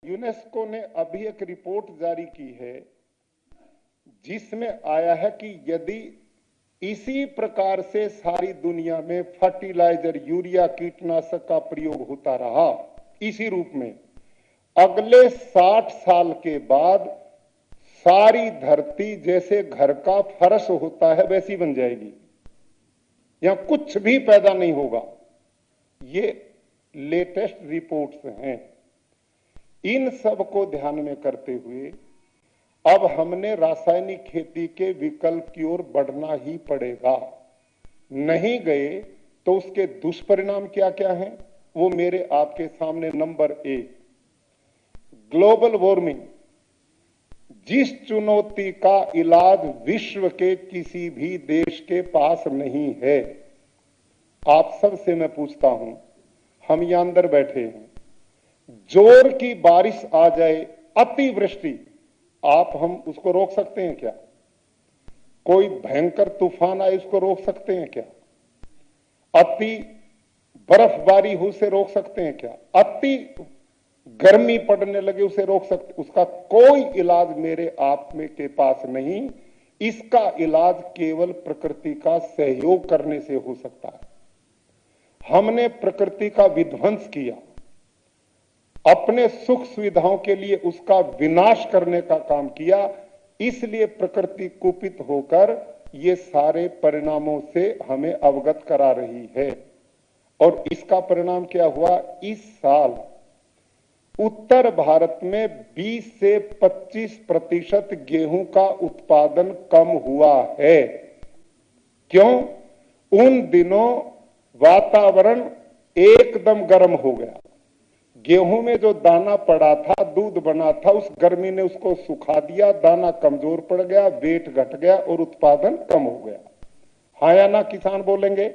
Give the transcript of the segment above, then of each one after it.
UNESCO ने अभी एक रिपोर्ट जारी की है जिसमें आया है कि यदि इसी प्रकार से सारी दुनिया में फर्टिलाइजर, यूरिया, कीटनाशक का प्रयोग होता रहा इसी रूप में, अगले 60 साल के बाद सारी धरती जैसे घर का फर्श होता है वैसी बन जाएगी। यहां कुछ भी पैदा नहीं होगा। ये लेटेस्ट रिपोर्ट्स हैं। इन सब को ध्यान में करते हुए अब हमने रासायनिक खेती के विकल्प की ओर बढ़ना ही पड़ेगा। नहीं गए तो उसके दुष्परिणाम क्या क्या हैं वो मेरे आपके सामने। नंबर 1, ग्लोबल वार्मिंग, जिस चुनौती का इलाज विश्व के किसी भी देश के पास नहीं है। आप सबसे मैं पूछता हूं, हम यहां अंदर बैठे हैं, जोर की बारिश आ जाए, अतिवृष्टि, हम उसको रोक सकते हैं क्या? कोई भयंकर तूफान आए उसको रोक सकते हैं क्या? अति बर्फबारी हो उसे रोक सकते हैं क्या? अति गर्मी पड़ने लगे उसे रोक सकते? उसका कोई इलाज मेरे आप में के पास नहीं। इसका इलाज केवल प्रकृति का सहयोग करने से हो सकता है। हमने प्रकृति का विध्वंस किया, अपने सुख सुविधाओं के लिए उसका विनाश करने का काम किया, इसलिए प्रकृति कुपित होकर ये सारे परिणामों से हमें अवगत करा रही है। और इसका परिणाम क्या हुआ? इस साल उत्तर भारत में 20 से 25% गेहूं का उत्पादन कम हुआ है। क्यों? उन दिनों वातावरण एकदम गर्म हो गया। गेहूं में जो दाना पड़ा था, दूध बना था, उस गर्मी ने उसको सुखा दिया, दाना कमजोर पड़ गया, वेट घट गया और उत्पादन कम हो गया। हाँ या ना किसान बोलेंगे?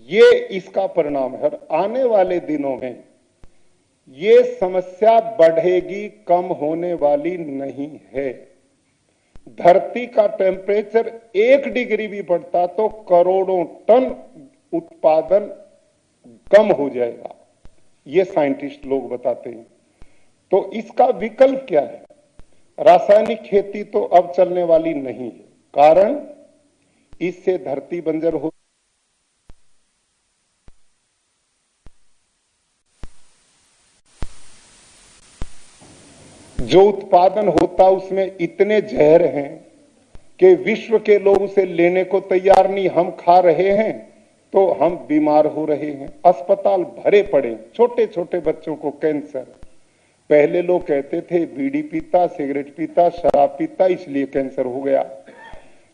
ये इसका परिणाम है। आने वाले दिनों में ये समस्या बढ़ेगी, कम होने वाली नहीं है। धरती का टेम्परेचर 1 डिग्री भी बढ़ता तो करोड़ों टन उत्पादन कम हो जाएगा, ये साइंटिस्ट लोग बताते हैं। तो इसका विकल्प क्या है? रासायनिक खेती तो अब चलने वाली नहीं है, कारण इससे धरती बंजर हो, जो उत्पादन होता उसमें इतने जहर हैं कि विश्व के लोग उसे लेने को तैयार नहीं। हम खा रहे हैं तो हम बीमार हो रहे हैं, अस्पताल भरे पड़े, छोटे छोटे बच्चों को कैंसर। पहले लोग कहते थे बीड़ी पीता, सिगरेट पीता, शराब पीता इसलिए कैंसर हो गया।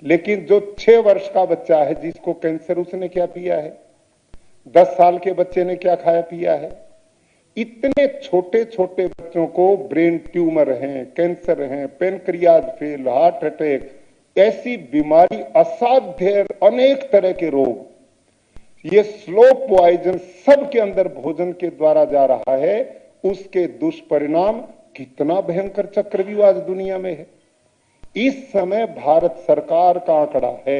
लेकिन जो 6 वर्ष का बच्चा है जिसको कैंसर, उसने क्या पिया है? 10 साल के बच्चे ने क्या खाया पिया है? इतने छोटे छोटे बच्चों को ब्रेन ट्यूमर हैं, कैंसर हैं, पेनक्रियाज फेल, हार्ट अटैक, ऐसी बीमारी, असाध्य अनेक तरह के रोग, ये स्लो पॉइजन सबके अंदर भोजन के द्वारा जा रहा है। उसके दुष्परिणाम कितना भयंकर चक्रव्यूह आज दुनिया में है। इस समय भारत सरकार का आंकड़ा है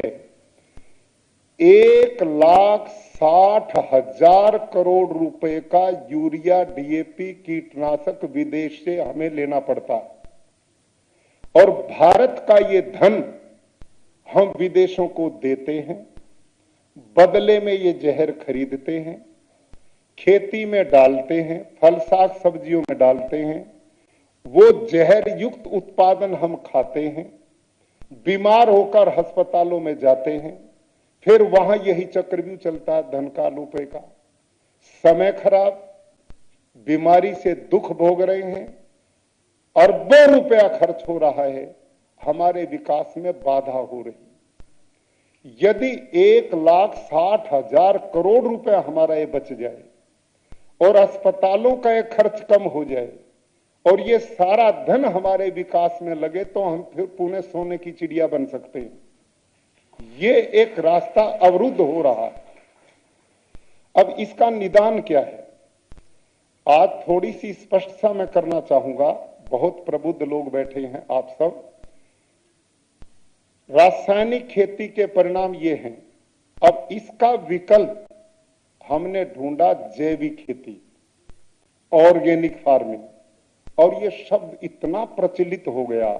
1,60,000 करोड़ रुपए का यूरिया, डीएपी, कीटनाशक विदेश से हमें लेना पड़ता है। और भारत का ये धन हम विदेशों को देते हैं, बदले में ये जहर खरीदते हैं, खेती में डालते हैं, फल साग सब्जियों में डालते हैं, वो जहर युक्त उत्पादन हम खाते हैं, बीमार होकर अस्पतालों में जाते हैं, फिर वहां यही चक्रव्यूह चलता है, धन का, रुपए का, समय खराब, बीमारी से दुख भोग रहे हैं, अरबों रुपया खर्च हो रहा है, हमारे विकास में बाधा हो रही। यदि 1,60,000 करोड़ रुपया हमारा ये बच जाए और अस्पतालों का ये खर्च कम हो जाए और ये सारा धन हमारे विकास में लगे तो हम फिर पुणे सोने की चिड़िया बन सकते हैं। ये एक रास्ता अवरुद्ध हो रहा है। अब इसका निदान क्या है? आज थोड़ी सी स्पष्टता मैं करना चाहूंगा। बहुत प्रबुद्ध लोग बैठे हैं आप सब। रासायनिक खेती के परिणाम ये हैं। अब इसका विकल्प हमने ढूंढा, जैविक खेती। ऑर्गेनिक फार्मिंग, और ये शब्द इतना प्रचलित हो गया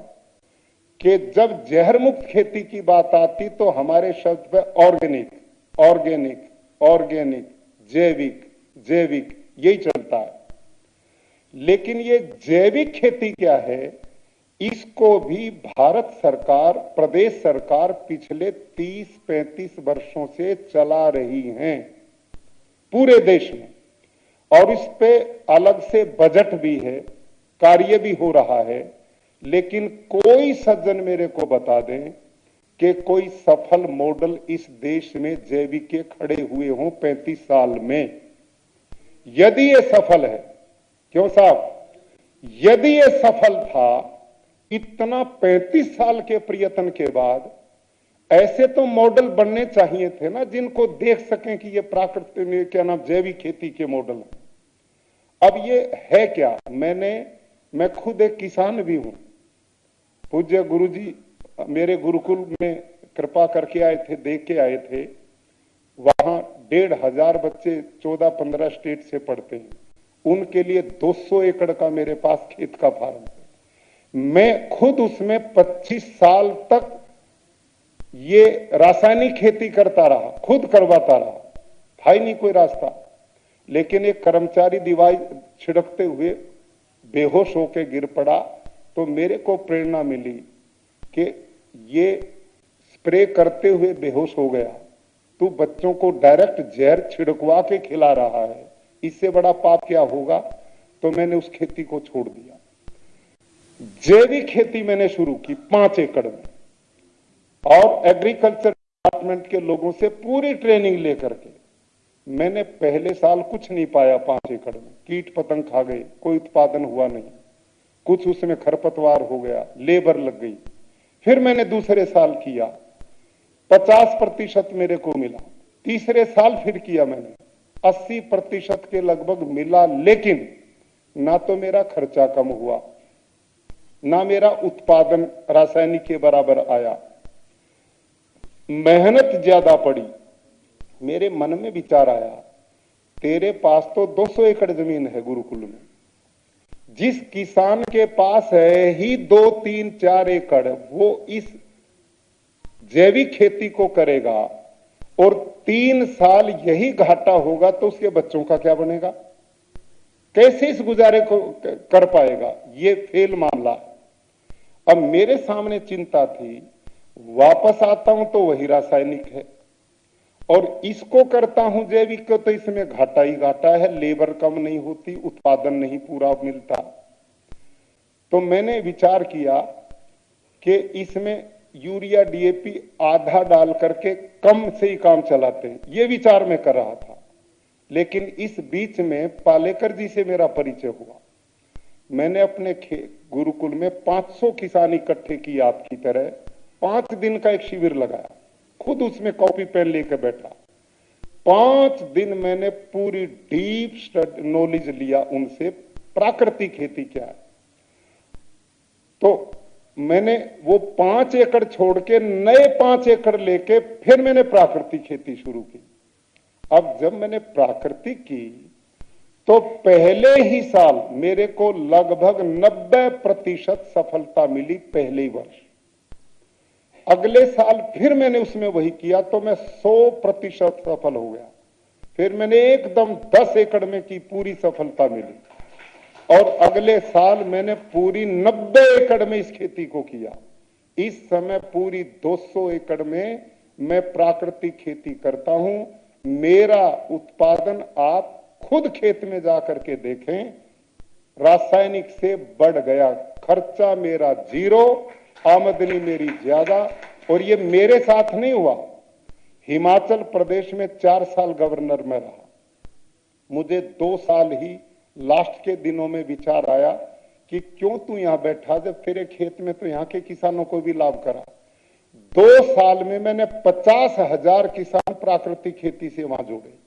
कि जब जहर मुक्त खेती की बात आती तो हमारे शब्द पे ऑर्गेनिक ऑर्गेनिक ऑर्गेनिक, जैविक जैविक, यही चलता है। लेकिन ये जैविक खेती क्या है, इसको भी भारत सरकार, प्रदेश सरकार पिछले 30-35 वर्षों से चला रही है पूरे देश में, और इस पे अलग से बजट भी है, कार्य भी हो रहा है। लेकिन कोई सज्जन मेरे को बता दें कि कोई सफल मॉडल इस देश में जैविक के खड़े हुए हों 35 साल में। यदि ये सफल है, क्यों साहब, यदि ये सफल था इतना 35 साल के प्रयत्न के बाद, ऐसे तो मॉडल बनने चाहिए थे ना जिनको देख सकें कि ये प्राकृतिक में क्या नाम जैविक खेती के मॉडल है। अब ये है क्या, मैं खुद एक किसान भी हूं। पूज्य गुरुजी मेरे गुरुकुल में कृपा करके आए थे, देख के आए थे। वहां 1,500 बच्चे 14-15 स्टेट से पढ़ते हैं, उनके लिए 200 एकड़ का मेरे पास खेत का फार्म है। मैं खुद उसमें 25 साल तक ये रासायनिक खेती करता रहा, खुद करवाता रहा, था ही नहीं कोई रास्ता। लेकिन एक कर्मचारी दवाई छिड़कते हुए बेहोश होकर गिर पड़ा तो मेरे को प्रेरणा मिली कि ये स्प्रे करते हुए बेहोश हो गया, तू बच्चों को डायरेक्ट जहर छिड़कवा के खिला रहा है, इससे बड़ा पाप क्या होगा। तो मैंने उस खेती को छोड़ दिया। जैविक खेती मैंने शुरू की 5 एकड़ में, और एग्रीकल्चर डिपार्टमेंट के लोगों से पूरी ट्रेनिंग लेकर के मैंने पहले साल कुछ नहीं पाया। 5 एकड़ में कीट पतंग खा गए, कोई उत्पादन हुआ नहीं, कुछ उसमें खरपतवार हो गया, लेबर लग गई। फिर मैंने दूसरे साल किया, 50% मेरे को मिला। तीसरे साल फिर किया मैंने, 80% के लगभग मिला। लेकिन ना तो मेरा खर्चा कम हुआ, ना मेरा उत्पादन रासायनिक के बराबर आया, मेहनत ज्यादा पड़ी। मेरे मन में विचार आया, तेरे पास तो 200 एकड़ जमीन है गुरुकुल में, जिस किसान के पास है ही 2, 3, 4 एकड़, वो इस जैविक खेती को करेगा और 3 साल यही घाटा होगा तो उसके बच्चों का क्या बनेगा, कैसे इस गुजारे को कर पाएगा। ये फेल मामला। अब मेरे सामने चिंता थी, वापस आता हूं तो वही रासायनिक है, और इसको करता हूं जैविक को तो इसमें घाटा ही घाटा है, लेबर कम नहीं होती, उत्पादन नहीं पूरा मिलता। तो मैंने विचार किया कि इसमें यूरिया डीएपी आधा डाल करके कम से ही काम चलाते हैं, ये विचार मैं कर रहा था। लेकिन इस बीच में पालेकर जी से मेरा परिचय हुआ। मैंने अपने गुरुकुल में 500 किसान इकट्ठे किए, आपकी तरह 5 दिन का एक शिविर लगाया, खुद उसमें कॉपी पेन लेकर बैठा। 5 दिन मैंने पूरी डीप नॉलेज लिया उनसे, प्राकृतिक खेती क्या है। तो मैंने वो 5 एकड़ छोड़ के नए 5 एकड़ लेके फिर मैंने प्राकृतिक खेती शुरू की। अब जब मैंने प्राकृतिक की तो पहले ही साल मेरे को लगभग 90% सफलता मिली, पहले ही वर्ष। अगले साल फिर मैंने उसमें वही किया तो मैं 100% सफल हो गया। फिर मैंने एकदम 10 एकड़ में की, पूरी सफलता मिली। और अगले साल मैंने पूरी 90 एकड़ में इस खेती को किया। इस समय पूरी 200 एकड़ में मैं प्राकृतिक खेती करता हूं। मेरा उत्पादन आप खुद खेत में जाकर के देखें, रासायनिक से बढ़ गया। खर्चा मेरा 0, आमदनी मेरी ज्यादा। और ये मेरे साथ नहीं हुआ, हिमाचल प्रदेश में 4 साल गवर्नर में रहा। मुझे 2 साल ही लास्ट के दिनों में विचार आया कि क्यों तू यहां बैठा, जब तेरे खेत में तो यहां के किसानों को भी लाभ करा। 2 साल में मैंने 50,000 किसान प्राकृतिक खेती से वहां जोड़े।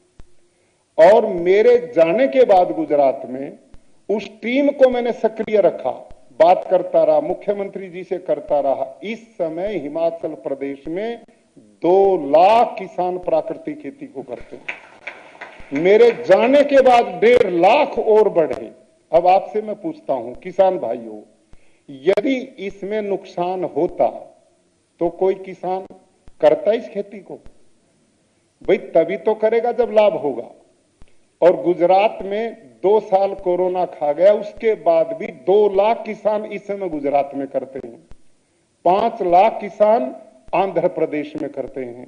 और मेरे जाने के बाद गुजरात में उस टीम को मैंने सक्रिय रखा, बात करता रहा, मुख्यमंत्री जी से करता रहा। इस समय हिमाचल प्रदेश में 2 लाख किसान प्राकृतिक खेती को करते हैं। मेरे जाने के बाद 1.5 लाख और बढ़े। अब आपसे मैं पूछता हूं किसान भाइयों, यदि इसमें नुकसान होता तो कोई किसान करता इस खेती को? भाई तभी तो करेगा जब लाभ होगा। और गुजरात में 2 साल कोरोना खा गया, उसके बाद भी 2 लाख किसान इस समय गुजरात में करते हैं, 5 लाख किसान आंध्र प्रदेश में करते हैं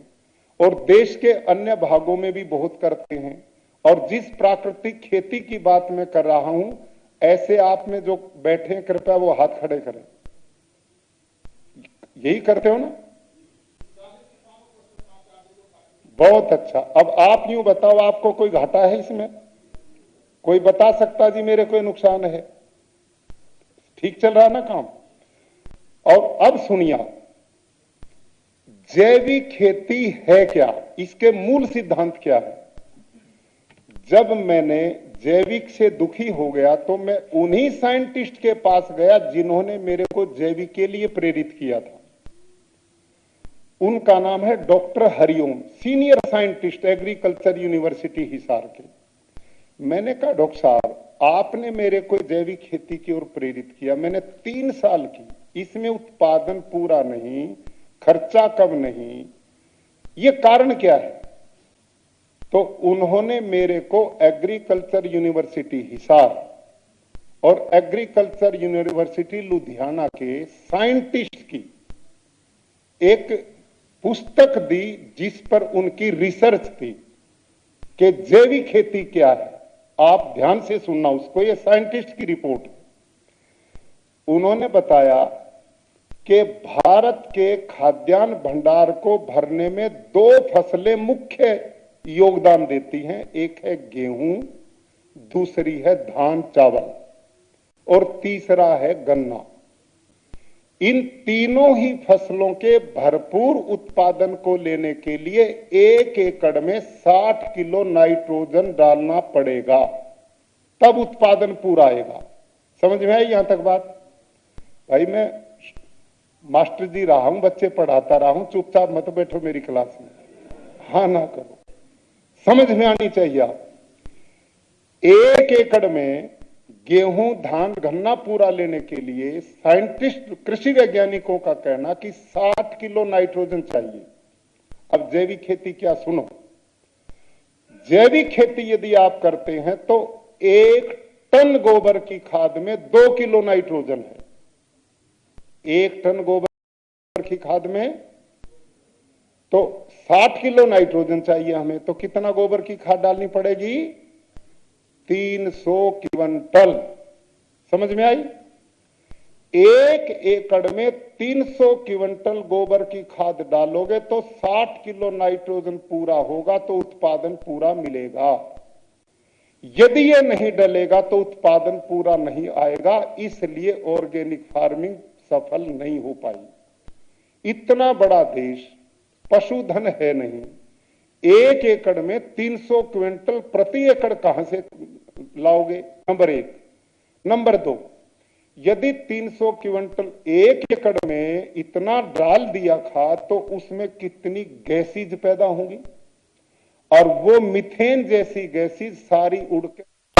और देश के अन्य भागों में भी बहुत करते हैं। और जिस प्राकृतिक खेती की बात मैं कर रहा हूं, ऐसे आप में जो बैठे हैं कृपया वो हाथ खड़े करें। यही करते हो ना? बहुत अच्छा। अब आप यूं बताओ, आपको कोई घाटा है इसमें? कोई बता सकता जी मेरे कोई नुकसान है? ठीक चल रहा ना काम? और अब सुनिए, जैविक खेती है क्या, इसके मूल सिद्धांत क्या है? जब मैंने जैविक से दुखी हो गया तो मैं उन्हीं साइंटिस्ट के पास गया जिन्होंने मेरे को जैविक के लिए प्रेरित किया था। उनका नाम है doctor Hariom, senior scientist agriculture university Hisar के। मैंने कहा डॉक्टर साहब, आपने मेरे को जैविक खेती की ओर प्रेरित किया, मैंने 3 साल की, इसमें उत्पादन पूरा नहीं, खर्चा कम नहीं, ये कारण क्या है? तो उन्होंने मेरे को एग्रीकल्चर यूनिवर्सिटी हिसार और एग्रीकल्चर यूनिवर्सिटी लुधियाना के साइंटिस्ट की एक पुस्तक दी जिस पर उनकी रिसर्च थी कि जैविक खेती क्या है। आप ध्यान से सुनना उसको, ये साइंटिस्ट की रिपोर्ट। उन्होंने बताया कि भारत के खाद्यान्न भंडार को भरने में 2 फसलें मुख्य योगदान देती हैं, एक है गेहूं, दूसरी है धान चावल और तीसरा है गन्ना। इन तीनों ही फसलों के भरपूर उत्पादन को लेने के लिए 1 एकड़ में 60 किलो नाइट्रोजन डालना पड़ेगा, तब उत्पादन पूरा आएगा। समझ में आई यहां तक बात? भाई मैं मास्टर जी रहा हूं, बच्चे पढ़ाता रहा हूं, चुपचाप मत बैठो मेरी क्लास में, हाँ ना करो, समझ में आनी चाहिए। आप 1 एकड़ में गेहूं धान गन्ना पूरा लेने के लिए साइंटिस्ट कृषि वैज्ञानिकों का कहना कि 60 किलो नाइट्रोजन चाहिए। अब जैविक खेती क्या, सुनो, जैविक खेती यदि आप करते हैं तो 1 टन गोबर की खाद में 2 किलो नाइट्रोजन है। 1 टन गोबर की खाद में तो 60 किलो नाइट्रोजन चाहिए हमें, तो कितना गोबर की खाद डालनी पड़ेगी? 300 क्विंटल। समझ में आई? 1 एकड़ में 300 क्विंटल गोबर की खाद डालोगे तो 60 किलो नाइट्रोजन पूरा होगा, तो उत्पादन पूरा मिलेगा। यदि ये नहीं डलेगा तो उत्पादन पूरा नहीं आएगा, इसलिए ऑर्गेनिक फार्मिंग सफल नहीं हो पाई। इतना बड़ा देश, पशुधन है नहीं, 1 एकड़ में 300 क्विंटल प्रति एकड़ कहां से लाओगे? नंबर 1। नंबर 2, यदि 300 क्विंटल 1 एकड़ में इतना डाल दिया खाद तो उसमें कितनी गैसेज पैदा होंगी, और वो मीथेन जैसी गैसेज सारी उड़ के